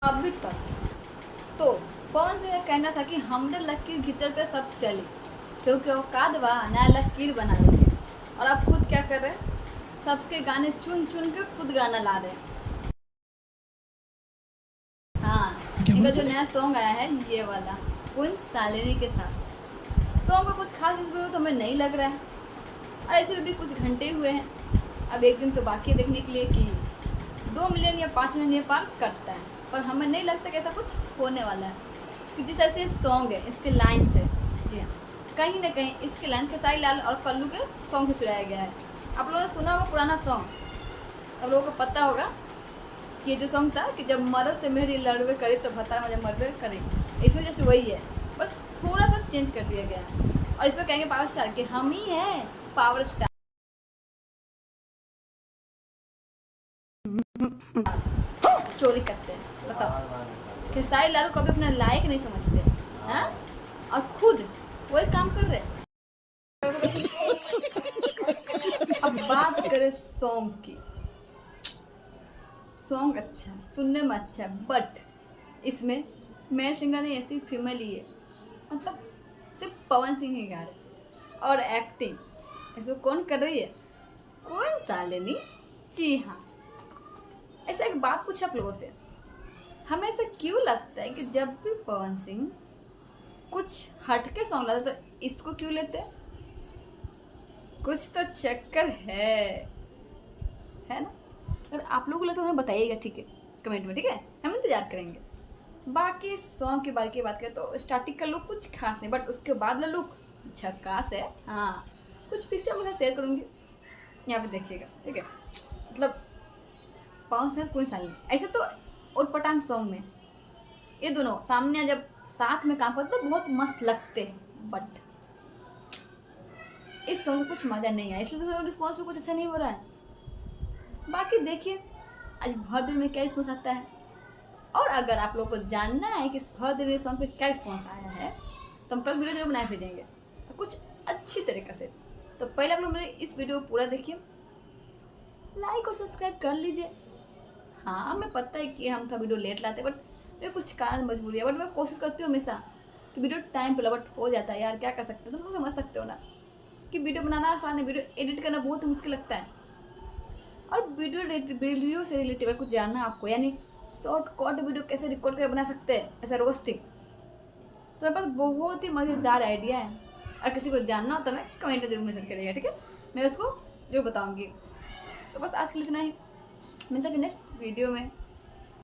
अभी तक तो कौन से यह कहना था कि हमने लकीर खिंचड़ पे सब चली, क्योंकि औकात बा नया लकीर बना के। और आप खुद क्या कर रहे हैं, सबके गाने चुन चुन के खुद गाना ला रहे हैं। हाँ, इनका जो नया सॉन्ग आया है ये वाला उन सालिनी के साथ, सॉन्ग का कुछ खास इसमें तो हमें नहीं लग रहा है। और ऐसे भी कुछ घंटे हुए हैं, अब एक दिन तो बाकी है देखने के लिए कि 2 मिलियन या 5 मिलियन ये पार करता है। पर हमें नहीं लगता कि ऐसा कुछ होने वाला है, कि जिस ऐसे सॉन्ग है इसके लाइन से, जी हाँ, कहीं ना कहीं इसके लाइन खेसारी लाल और कल्लू के सॉन्ग से चुराया गया है। आप लोगों ने सुना वो पुराना सॉन्ग, आप लोगों को पता होगा कि ये जो सॉन्ग था कि जब मर्द से मेरी लड़वे करे तो भत्ता मजा मरवे करे, इसमें जस्ट वही है, बस थोड़ा सा चेंज कर दिया गया है। और इसमें कहेंगे पावर स्टार कि हम ही हैं पावर स्टार, चोरी करते हैं। बताओ, खेसारी लाल को अभी अपना लायक नहीं समझते हैं और खुद वही काम कर रहे हैं। अब बात करें सॉन्ग की, सॉन्ग अच्छा है, सुनने में अच्छा है, बट इसमें मेल सिंगर नहीं ऐसी फीमेल ही है, मतलब सिर्फ पवन सिंह ही गा रहे। और एक्टिंग इसमें कौन कर रही है, कौन सालिनी। जी हाँ, ऐसा एक बात पूछा आप लोगों से, हमें ऐसा क्यों लगता है कि जब भी पवन सिंह कुछ हटके सॉन्ग लाते तो इसको क्यों लेते हैं? कुछ तो चक्कर है ना। अगर आप लोगों को लगता है तो हमें बताइएगा, ठीक है, कमेंट में, ठीक है, हम इंतजार करेंगे। बाकी सॉन्ग के बारे की बात करें तो स्टार्टिंग का लुक कुछ खास नहीं, बट उसके बाद का लुक झकास है। हाँ, कुछ पिक्चर मैं शेयर करूँगी, यहाँ पे देखिएगा, ठीक है। मतलब पवन सिंह कोई साल नहीं ऐसे तो, और पटांग सॉन्ग में ये दोनों सामने जब साथ में काम करते तो बहुत मस्त लगते हैं, बट इस सॉन्ग में कुछ मज़ा नहीं आया, इसलिए तो रिस्पॉन्स भी कुछ अच्छा नहीं हो रहा है। बाकी देखिए आज भर दिन में क्या रिस्पॉन्स आता है, और अगर आप लोग को जानना है कि इस भर दिन सॉन्ग पे क्या रिस्पॉन्स आया है तो हम कल वीडियो जरूर बनाए भेजेंगे कुछ अच्छी तरीके से। तो पहले आप लोग मेरे इस वीडियो को पूरा देखिए, लाइक और सब्सक्राइब कर लीजिए। हाँ, हमें पता है कि हम थोड़ा वीडियो लेट लाते हैं, बट मेरे कुछ कारण मजबूरी है, बट मैं कोशिश करती हूँ हमेशा कि वीडियो टाइम पे, बट हो जाता है यार, क्या कर सकते हैं, तुम लोग समझ सकते हो ना कि वीडियो बनाना आसान है, वीडियो एडिट करना बहुत मुश्किल लगता है। और वीडियो से रिलेटेड कुछ जानना आपको, यानी शॉर्ट कट वीडियो कैसे रिकॉर्ड करके बना सकते हैं, ऐसा रोस्टिंग, तो मेरे पास बहुत ही मज़ेदार आइडिया है। और किसी को जानना हो तो मैं कमेंट में जरूर मैसेज करिएगा, ठीक है, मैं उसको जरूर बताऊँगी। तो बस आज के लिए इतना ही, मिलता है नेक्स्ट वीडियो में।